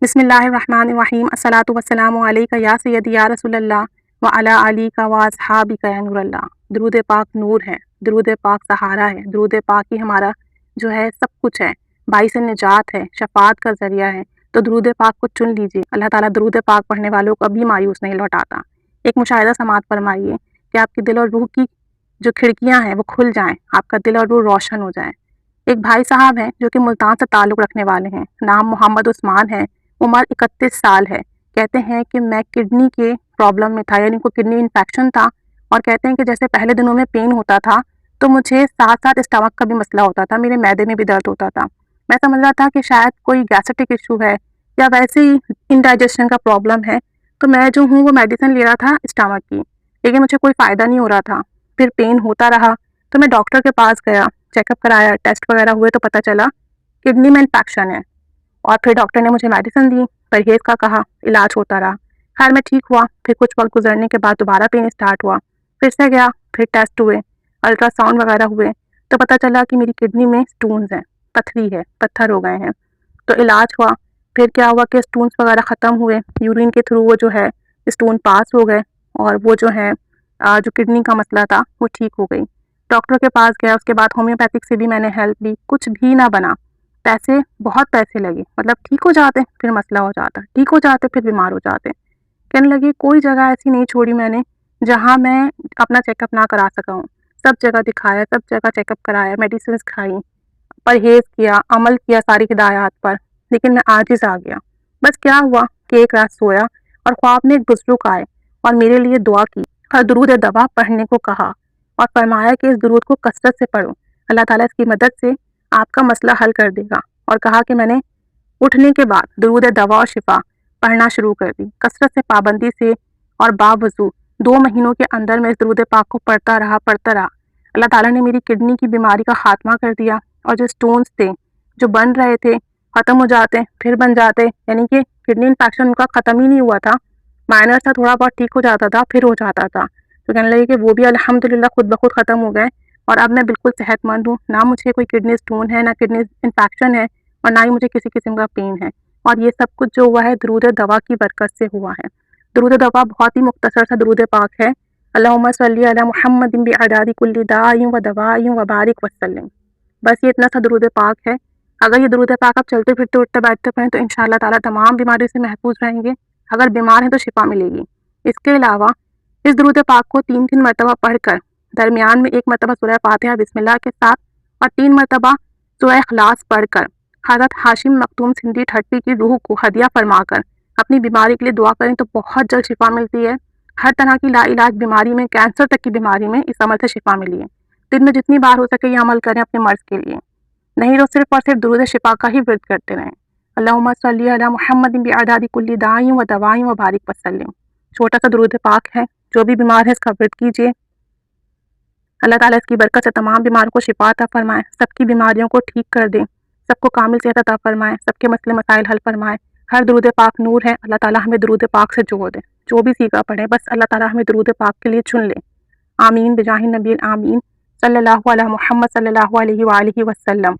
بسم اللہ الرحمن الرحیم الصلاۃ والسلام علیک یا سیدی یا رسول اللہ وعلی علیک و اصحابک یا نور اللہ۔ درود پاک نور ہے، درود پاک سہارا ہے، درود پاک ہی ہمارا جو ہے سب کچھ ہے، باعث نجات ہے، شفاعت کا ذریعہ ہے۔ تو درود پاک کو چن لیجیے، اللہ تعالیٰ درود پاک پڑھنے والوں کو کبھی مایوس نہیں لوٹاتا۔ ایک مشاہدہ سماعت فرمائیے کہ آپ کے دل اور روح کی جو کھڑکیاں ہیں وہ کھل جائیں، آپ کا دل اور روح روشن ہو جائیں۔ ایک بھائی صاحب ہیں جو کہ ملتان سے تعلق رکھنے والے ہیں، نام محمد عثمان ہے، عمر 31 سال ہے۔ کہتے ہیں کہ میں کڈنی کے پرابلم میں تھا، یعنی کوئی کڈنی انفیکشن تھا، اور کہتے ہیں کہ جیسے پہلے دنوں میں پین ہوتا تھا تو مجھے ساتھ ساتھ اسٹمک کا بھی مسئلہ ہوتا تھا، میرے معدے میں بھی درد ہوتا تھا۔ میں سمجھ رہا تھا کہ شاید کوئی گیسٹرک ایشو ہے یا ویسے ہی انڈائجیشن کا پرابلم ہے، تو میں جو ہوں وہ میڈیسن لے رہا تھا اسٹمک کی، لیکن مجھے کوئی فائدہ نہیں ہو رہا تھا۔ پھر پین ہوتا رہا تو میں ڈاکٹر کے پاس گیا، چیک اپ کرایا، ٹیسٹ وغیرہ ہوئے تو پتہ چلا کڈنی میں انفیکشن ہے، اور پھر ڈاکٹر نے مجھے میڈیسن دی، پرہیز کا کہا، علاج ہوتا رہا۔ خیر میں ٹھیک ہوا، پھر کچھ وقت گزرنے کے بعد دوبارہ پین اسٹارٹ ہوا، پھر سے گیا، پھر ٹیسٹ ہوئے، الٹرا ساؤنڈ وغیرہ ہوئے تو پتہ چلا کہ میری کڈنی میں سٹونز ہیں، پتھری ہے، پتھر ہو گئے ہیں۔ تو علاج ہوا، پھر کیا ہوا کہ سٹونز وغیرہ ختم ہوئے، یورین کے تھرو وہ جو ہے سٹون پاس ہو گئے، اور وہ جو ہے جو کڈنی کا مسئلہ تھا وہ ٹھیک ہو گئی۔ ڈاکٹر کے پاس گیا، اس کے بعد ہومیوپیتھک سے بھی میں نے ہیلپ لی، کچھ بھی نہ بنا، پیسے بہت پیسے لگے، مطلب ٹھیک ہو جاتے پھر مسئلہ ہو جاتا، ٹھیک ہو جاتے پھر بیمار ہو جاتے۔ کہنے لگے کوئی جگہ ایسی نہیں چھوڑی میں نے جہاں میں اپنا چیک اپ نہ کرا سکا ہوں، سب جگہ دکھایا، سب جگہ چیک اپ کرایا، میڈیسنز کھائی، پرہیز کیا، عمل کیا ساری ہدایات پر، لیکن میں عاجز آ گیا۔ بس کیا ہوا کہ ایک رات سویا اور خواب میں ایک بزرگ آئے اور میرے لیے دعا کی اور درود دوا پڑھنے کو کہا، اور فرمایا کہ اس درود کو کثرت سے پڑھو، اللہ تعالیٰ اس کی مدد سے آپ کا مسئلہ حل کر دے گا۔ اور کہا کہ میں نے اٹھنے کے بعد درود دوا اور شفا پڑھنا شروع کر دی، کثرت سے، پابندی سے اور باوضو 2 مہینوں کے اندر میں اس درود پاک کو پڑھتا رہا۔ اللہ تعالیٰ نے میری کڈنی کی بیماری کا خاتمہ کر دیا، اور جو سٹونز تھے جو بن رہے تھے ختم ہو جاتے، پھر بن جاتے، یعنی کہ کڈنی انفیکشن ان کا ختم ہی نہیں ہوا تھا، مائنر تھا، تھوڑا بہت ٹھیک ہو جاتا تھا پھر ہو جاتا تھا، تو کہنے لگے کہ وہ بھی الحمدللہ خود بخود ختم ہو گئے، اور اب میں بالکل صحت مند ہوں، نہ مجھے کوئی کڈنی سٹون ہے، نہ کڈنی انفیکشن ہے، اور نہ ہی مجھے کسی قسم کا پین ہے۔ اور یہ سب کچھ جو ہوا ہے درود دوا کی برکت سے ہوا ہے۔ درود دوا بہت ہی مختصر سا درود پاک ہے، اللہم صلی علی محمد بعدد کل داء و دواء وبارک وسلم، بس یہ اتنا سا درود پاک ہے۔ اگر یہ درود پاک آپ چلتے پھرتے اٹھتے بیٹھتے پڑھیں تو انشاءاللہ تعالیٰ تمام بیماریوں سے محفوظ رہیں گے، اگر بیمار ہیں تو شفا ملے گی۔ اس کے علاوہ اس درود پاک کو 3 مرتبہ پڑھ کر درمیان میں 1 مرتبہ سورہ فاتحہ بسم اللہ کے ساتھ اور 3 مرتبہ سورہ اخلاص پڑھ کر حضرت ہاشم مختوم سندھی ٹھٹی کی روح کو ہدیہ فرما کر اپنی بیماری کے لیے دعا کریں تو بہت جلد شفا ملتی ہے۔ ہر طرح کی لا علاج بیماری میں، کینسر تک کی بیماری میں اس عمل سے شفا ملی ہے۔ دن میں جتنی بار ہو سکے یہ عمل کریں اپنے مرض کے لیے، نہیں تو صرف اور صرف درود شفا کا ہی ورد کرتے رہیں۔ اللہم صلی علی محمد بعدد کل داء و دواء وبارک وسلم، چھوٹا سا درود پاک ہے، جو بھی بیمار ہے اس کا ورد کیجیے، اللہ تعالیٰ اس کی برکت سے تمام بیماروں کو شفا عطا فرمائے، سب کی بیماریوں کو ٹھیک کر دے، سب کو کامل صحت عطا فرمائے، سب کے مسئلے مسائل حل فرمائے۔ ہر درود پاک نور ہے، اللہ تعالیٰ ہمیں درود پاک سے جوڑ دے، جو بھی سیکھا پڑھے بس اللہ تعالیٰ ہمیں درود پاک کے لیے چن لے۔ آمین بجاہ نبی آمین، صلی اللہ علیہ محمد صلی اللہ علیہ وآلہ وسلم۔